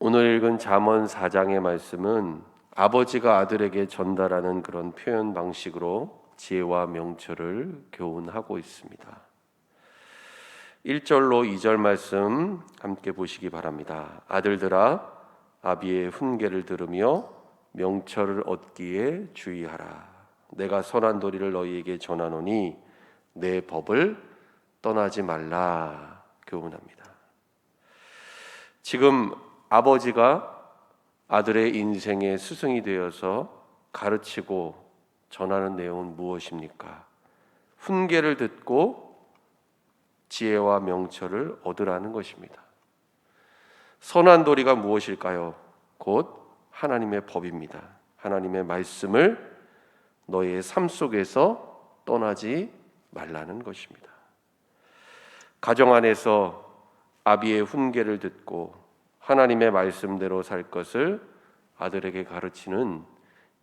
오늘 읽은 잠언 4장의 말씀은 아버지가 아들에게 전달하는 그런 표현 방식으로 지혜와 명철을 교훈하고 있습니다. 1절로 2절 말씀 함께 보시기 바랍니다. 아들들아, 아비의 훈계를 들으며 명철을 얻기에 주의하라. 내가 선한 도리를 너희에게 전하노니 내 법을 떠나지 말라. 교훈합니다. 지금 아버지가 아들의 인생의 스승이 되어서 가르치고 전하는 내용은 무엇입니까? 훈계를 듣고 지혜와 명철을 얻으라는 것입니다. 선한 도리가 무엇일까요? 곧 하나님의 법입니다. 하나님의 말씀을 너희의 삶 속에서 떠나지 말라는 것입니다. 가정 안에서 아비의 훈계를 듣고 하나님의 말씀대로 살 것을 아들에게 가르치는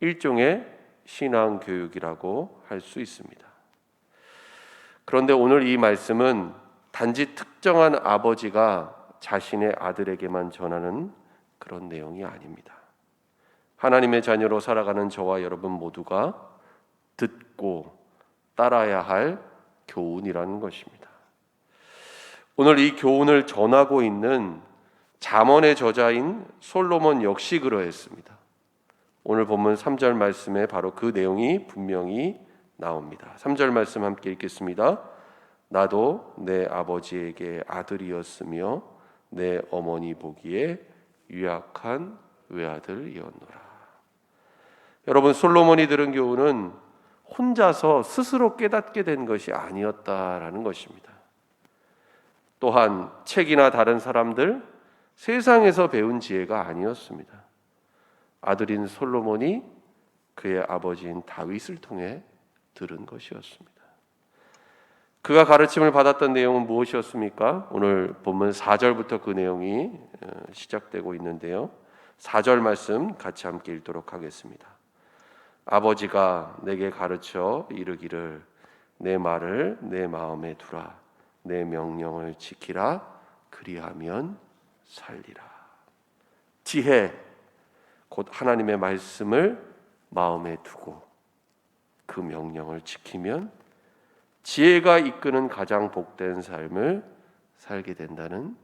일종의 신앙 교육이라고 할 수 있습니다. 그런데 오늘 이 말씀은 단지 특정한 아버지가 자신의 아들에게만 전하는 그런 내용이 아닙니다. 하나님의 자녀로 살아가는 저와 여러분 모두가 듣고 따라야 할 교훈이라는 것입니다. 오늘 이 교훈을 전하고 있는 잠언의 저자인 솔로몬 역시 그러했습니다. 오늘 본문 3절 말씀에 바로 그 내용이 분명히 나옵니다. 3절 말씀 함께 읽겠습니다. 나도 내 아버지에게 아들이었으며 내 어머니 보기에 유약한 외아들이었노라. 여러분, 솔로몬이 들은 교훈은 혼자서 스스로 깨닫게 된 것이 아니었다라는 것입니다. 또한 책이나 다른 사람들, 세상에서 배운 지혜가 아니었습니다. 아들인 솔로몬이 그의 아버지인 다윗을 통해 들은 것이었습니다. 그가 가르침을 받았던 내용은 무엇이었습니까? 오늘 본문 4절부터 그 내용이 시작되고 있는데요. 4절 말씀 같이 함께 읽도록 하겠습니다. 아버지가 내게 가르쳐 이르기를 내 말을 내 마음에 두라. 내 명령을 지키라. 그리하면 살리라. 지혜, 곧 하나님의 말씀을 마음에 두고 그 명령을 지키면 지혜가 이끄는 가장 복된 삶을 살게 된다는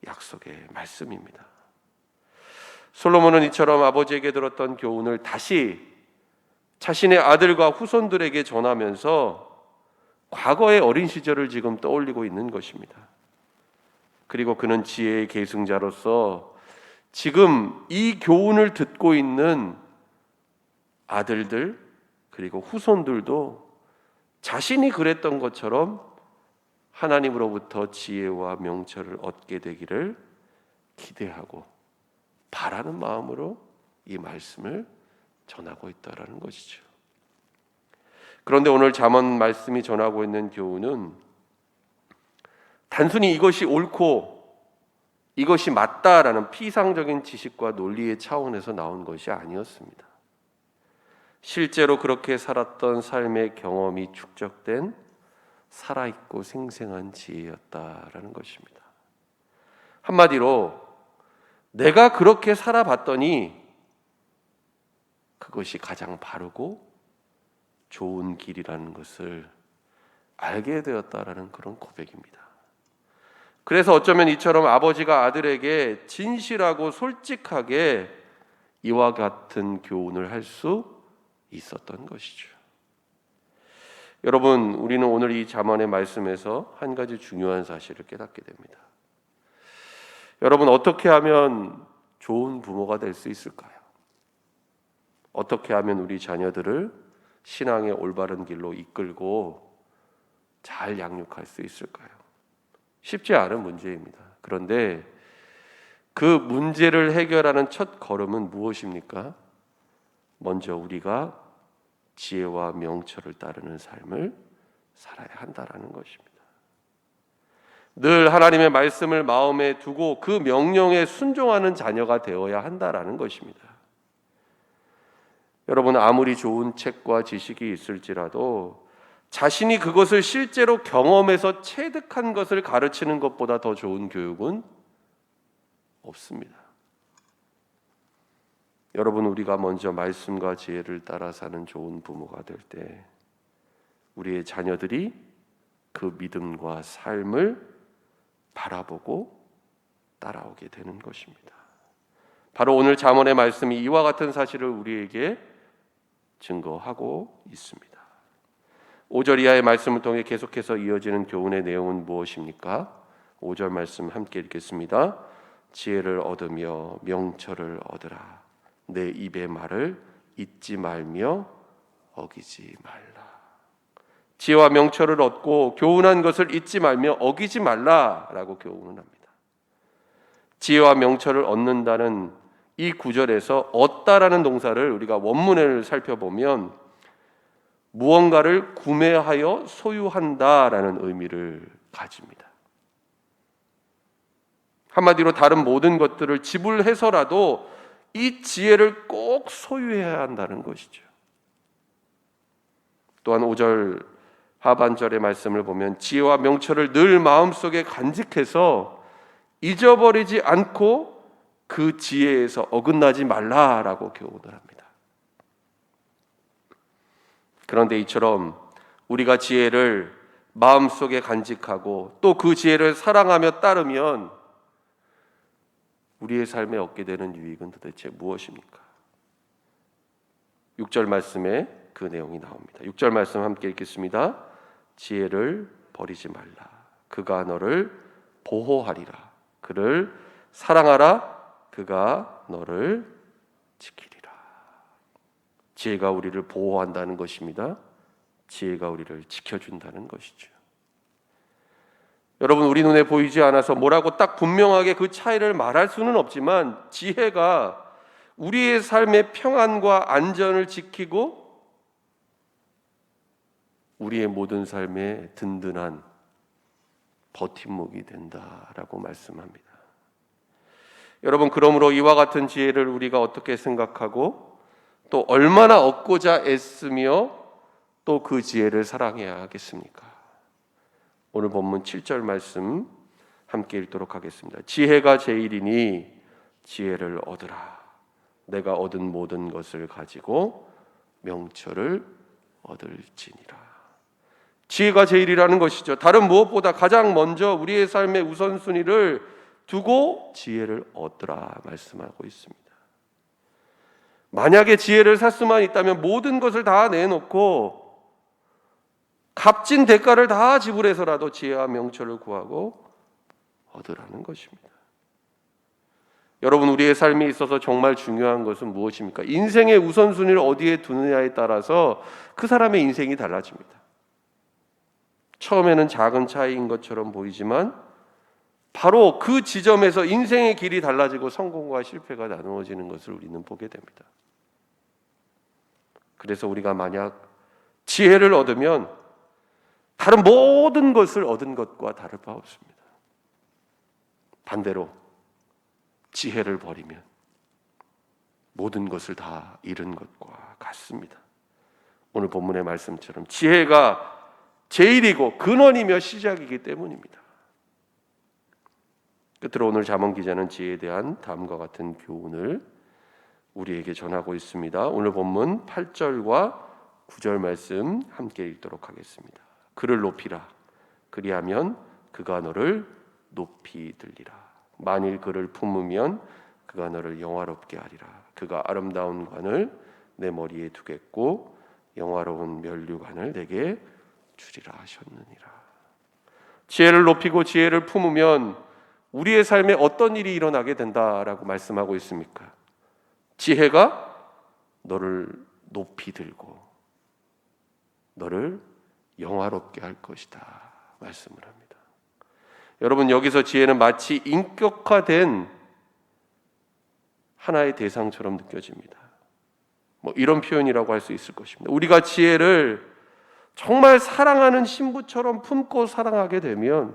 약속의 말씀입니다. 솔로몬은 이처럼 아버지에게 들었던 교훈을 다시 자신의 아들과 후손들에게 전하면서 과거의 어린 시절을 지금 떠올리고 있는 것입니다. 그리고 그는 지혜의 계승자로서 지금 이 교훈을 듣고 있는 아들들 그리고 후손들도 자신이 그랬던 것처럼 하나님으로부터 지혜와 명철을 얻게 되기를 기대하고 바라는 마음으로 이 말씀을 전하고 있다라는 것이죠. 그런데 오늘 잠언 말씀이 전하고 있는 교훈은 단순히 이것이 옳고 이것이 맞다라는 피상적인 지식과 논리의 차원에서 나온 것이 아니었습니다. 실제로 그렇게 살았던 삶의 경험이 축적된 살아있고 생생한 지혜였다라는 것입니다. 한마디로 내가 그렇게 살아봤더니 그것이 가장 바르고 좋은 길이라는 것을 알게 되었다라는 그런 고백입니다. 그래서 어쩌면 이처럼 아버지가 아들에게 진실하고 솔직하게 이와 같은 교훈을 할 수 있었던 것이죠. 여러분, 우리는 오늘 이 잠언의 말씀에서 한 가지 중요한 사실을 깨닫게 됩니다. 여러분, 어떻게 하면 좋은 부모가 될 수 있을까요? 어떻게 하면 우리 자녀들을 신앙의 올바른 길로 이끌고 잘 양육할 수 있을까요? 쉽지 않은 문제입니다. 그런데 그 문제를 해결하는 첫 걸음은 무엇입니까? 먼저 우리가 지혜와 명철을 따르는 삶을 살아야 한다라는 것입니다. 늘 하나님의 말씀을 마음에 두고 그 명령에 순종하는 자녀가 되어야 한다라는 것입니다. 여러분, 아무리 좋은 책과 지식이 있을지라도 자신이 그것을 실제로 경험해서 체득한 것을 가르치는 것보다 더 좋은 교육은 없습니다. 여러분, 우리가 먼저 말씀과 지혜를 따라 사는 좋은 부모가 될 때 우리의 자녀들이 그 믿음과 삶을 바라보고 따라오게 되는 것입니다. 바로 오늘 잠언의 말씀이 이와 같은 사실을 우리에게 증거하고 있습니다. 5절 이하의 말씀을 통해 계속해서 이어지는 교훈의 내용은 무엇입니까? 5절 말씀 함께 읽겠습니다. 지혜를 얻으며 명철을 얻으라. 내 입의 말을 잊지 말며 어기지 말라. 지혜와 명철을 얻고 교훈한 것을 잊지 말며 어기지 말라라고 교훈을 합니다. 지혜와 명철을 얻는다는 이 구절에서 얻다라는 동사를 우리가 원문을 살펴보면 무언가를 구매하여 소유한다라는 의미를 가집니다. 한마디로 다른 모든 것들을 지불해서라도 이 지혜를 꼭 소유해야 한다는 것이죠. 또한 5절 하반절의 말씀을 보면 지혜와 명철을 늘 마음속에 간직해서 잊어버리지 않고 그 지혜에서 어긋나지 말라라고 교훈을 합니다. 그런데 이처럼 우리가 지혜를 마음속에 간직하고 또 그 지혜를 사랑하며 따르면 우리의 삶에 얻게 되는 유익은 도대체 무엇입니까? 6절 말씀에 그 내용이 나옵니다. 6절 말씀 함께 읽겠습니다. 지혜를 버리지 말라. 그가 너를 보호하리라. 그를 사랑하라. 그가 너를 지키리라. 지혜가 우리를 보호한다는 것입니다. 지혜가 우리를 지켜준다는 것이죠. 여러분, 우리 눈에 보이지 않아서 뭐라고 딱 분명하게 그 차이를 말할 수는 없지만 지혜가 우리의 삶의 평안과 안전을 지키고 우리의 모든 삶에 든든한 버팀목이 된다라고 말씀합니다. 여러분, 그러므로 이와 같은 지혜를 우리가 어떻게 생각하고 또 얼마나 얻고자 애쓰며 또 그 지혜를 사랑해야 하겠습니까? 오늘 본문 7절 말씀 함께 읽도록 하겠습니다. 지혜가 제일이니 지혜를 얻으라. 내가 얻은 모든 것을 가지고 명철을 얻을지니라. 지혜가 제일이라는 것이죠. 다른 무엇보다 가장 먼저 우리의 삶의 우선순위를 두고 지혜를 얻으라 말씀하고 있습니다. 만약에 지혜를 살 수만 있다면 모든 것을 다 내놓고 값진 대가를 다 지불해서라도 지혜와 명철을 구하고 얻으라는 것입니다. 여러분, 우리의 삶에 있어서 정말 중요한 것은 무엇입니까? 인생의 우선순위를 어디에 두느냐에 따라서 그 사람의 인생이 달라집니다. 처음에는 작은 차이인 것처럼 보이지만 바로 그 지점에서 인생의 길이 달라지고 성공과 실패가 나누어지는 것을 우리는 보게 됩니다. 그래서 우리가 만약 지혜를 얻으면 다른 모든 것을 얻은 것과 다를 바 없습니다. 반대로 지혜를 버리면 모든 것을 다 잃은 것과 같습니다. 오늘 본문의 말씀처럼 지혜가 제일이고 근원이며 시작이기 때문입니다. 끝으로 오늘 잠언 기자는 지혜에 대한 다음과 같은 교훈을 우리에게 전하고 있습니다. 오늘 본문 8절과 9절 말씀 함께 읽도록 하겠습니다. 그를 높이라. 그리하면 그가 너를 높이 들리라. 만일 그를 품으면 그가 너를 영화롭게 하리라. 그가 아름다운 관을 내 머리에 두겠고 영화로운 면류관을 내게 주리라 하셨느니라. 지혜를 높이고 지혜를 품으면 우리의 삶에 어떤 일이 일어나게 된다라고 말씀하고 있습니까? 지혜가 너를 높이 들고 너를 영화롭게 할 것이다 말씀을 합니다. 여러분, 여기서 지혜는 마치 인격화된 하나의 대상처럼 느껴집니다. 이런 표현이라고 할 수 있을 것입니다. 우리가 지혜를 정말 사랑하는 신부처럼 품고 사랑하게 되면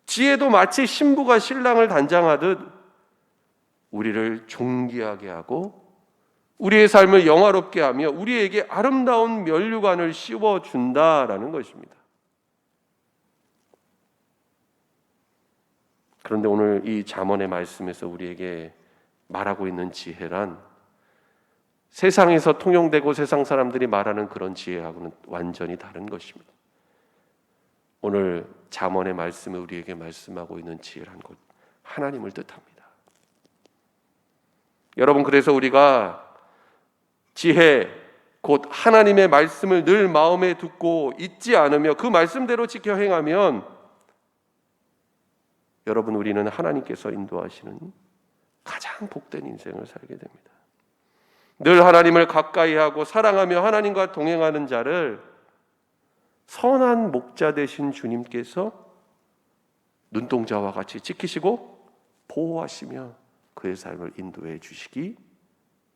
지혜도 마치 신부가 신랑을 단장하듯 우리를 존귀하게 하고 우리의 삶을 영화롭게 하며 우리에게 아름다운 면류관을 씌워준다라는 것입니다. 그런데 오늘 이 잠언의 말씀에서 우리에게 말하고 있는 지혜란 세상에서 통용되고 세상 사람들이 말하는 그런 지혜하고는 완전히 다른 것입니다. 오늘 잠언의 말씀을 우리에게 말씀하고 있는 지혜란 것, 하나님을 뜻합니다. 여러분, 그래서 우리가 지혜, 곧 하나님의 말씀을 늘 마음에 두고 잊지 않으며 그 말씀대로 지켜 행하면 여러분, 우리는 하나님께서 인도하시는 가장 복된 인생을 살게 됩니다. 늘 하나님을 가까이 하고 사랑하며 하나님과 동행하는 자를 선한 목자 되신 주님께서 눈동자와 같이 지키시고 보호하시며 그의 삶을 인도해 주시기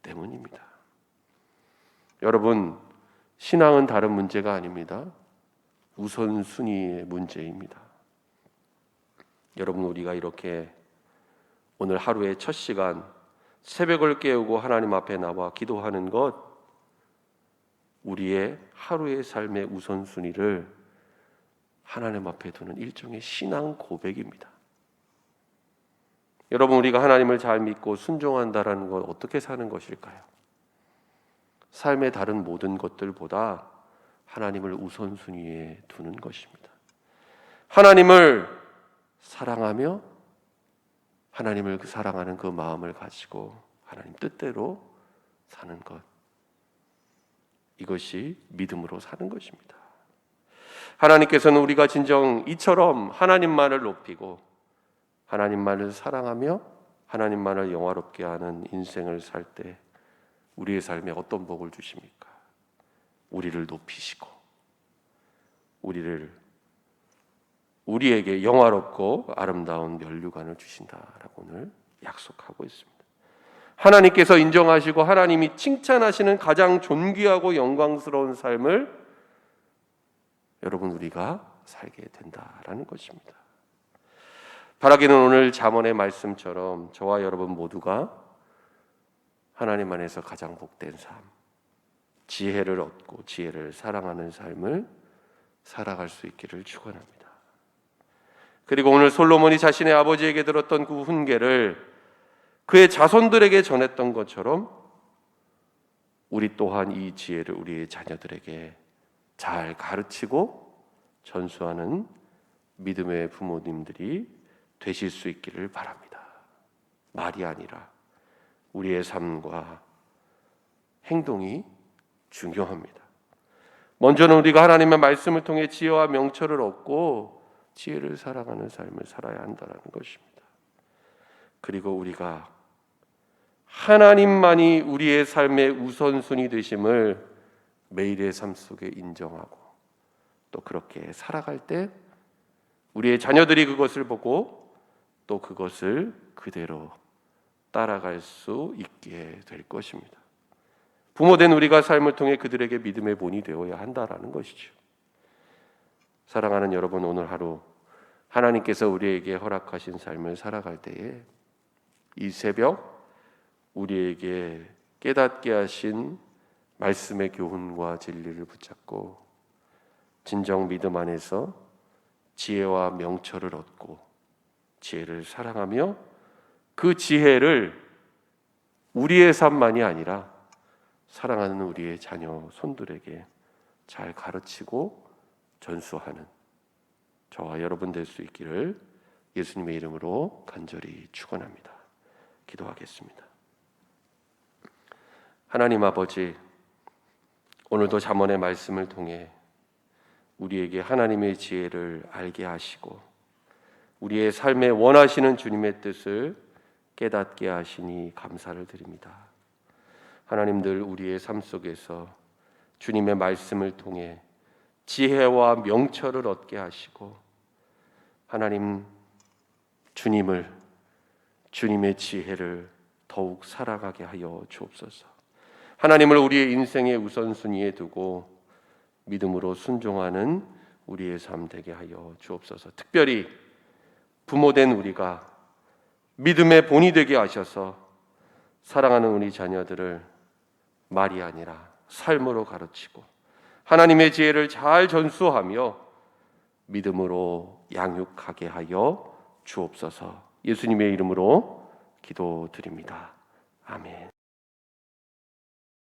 때문입니다. 여러분, 신앙은 다른 문제가 아닙니다. 우선순위의 문제입니다. 여러분, 우리가 이렇게 오늘 하루의 첫 시간 새벽을 깨우고 하나님 앞에 나와 기도하는 것, 우리의 하루의 삶의 우선순위를 하나님 앞에 두는 일종의 신앙 고백입니다. 여러분, 우리가 하나님을 잘 믿고 순종한다라는 건 어떻게 사는 것일까요? 삶의 다른 모든 것들보다 하나님을 우선순위에 두는 것입니다. 하나님을 사랑하며 하나님을 사랑하는 그 마음을 가지고 하나님 뜻대로 사는 것, 이것이 믿음으로 사는 것입니다. 하나님께서는 우리가 진정 이처럼 하나님만을 높이고 하나님만을 사랑하며 하나님만을 영화롭게 하는 인생을 살 때 우리의 삶에 어떤 복을 주십니까? 우리를 높이시고 우리에게 영화롭고 아름다운 면류관을 주신다라고 오늘 약속하고 있습니다. 하나님께서 인정하시고 하나님이 칭찬하시는 가장 존귀하고 영광스러운 삶을 여러분, 우리가 살게 된다라는 것입니다. 바라기는 오늘 잠언의 말씀처럼 저와 여러분 모두가 하나님 안에서 가장 복된 삶, 지혜를 얻고 지혜를 사랑하는 삶을 살아갈 수 있기를 축원합니다. 그리고 오늘 솔로몬이 자신의 아버지에게 들었던 그 훈계를 그의 자손들에게 전했던 것처럼 우리 또한 이 지혜를 우리의 자녀들에게 잘 가르치고 전수하는 믿음의 부모님들이 되실 수 있기를 바랍니다. 말이 아니라 우리의 삶과 행동이 중요합니다. 먼저는 우리가 하나님의 말씀을 통해 지혜와 명철을 얻고 지혜를 사랑하는 삶을 살아야 한다는 것입니다. 그리고 우리가 하나님만이 우리의 삶의 우선순위 되심을 매일의 삶 속에 인정하고 또 그렇게 살아갈 때 우리의 자녀들이 그것을 보고 또 그것을 그대로 따라갈 수 있게 될 것입니다. 부모된 우리가 삶을 통해 그들에게 믿음의 본이 되어야 한다라는 것이죠. 사랑하는 여러분, 오늘 하루 하나님께서 우리에게 허락하신 삶을 살아갈 때에 이 새벽 우리에게 깨닫게 하신 말씀의 교훈과 진리를 붙잡고 진정 믿음 안에서 지혜와 명철을 얻고 지혜를 사랑하며 그 지혜를 우리의 삶만이 아니라 사랑하는 우리의 자녀 손들에게 잘 가르치고 전수하는 저와 여러분 될 수 있기를 예수님의 이름으로 간절히 축원합니다. 기도하겠습니다. 하나님 아버지, 오늘도 잠언의 말씀을 통해 우리에게 하나님의 지혜를 알게 하시고 우리의 삶에 원하시는 주님의 뜻을 깨닫게 하시니 감사를 드립니다. 하나님, 늘 우리의 삶 속에서 주님의 말씀을 통해 지혜와 명철을 얻게 하시고 하나님, 주님의 지혜를 더욱 살아가게 하여 주옵소서. 하나님을 우리의 인생의 우선순위에 두고 믿음으로 순종하는 우리의 삶 되게 하여 주옵소서. 특별히 부모된 우리가 믿음의 본이 되게 하셔서 사랑하는 우리 자녀들을 말이 아니라 삶으로 가르치고 하나님의 지혜를 잘 전수하며 믿음으로 양육하게 하여 주옵소서. 예수님의 이름으로 기도드립니다. 아멘.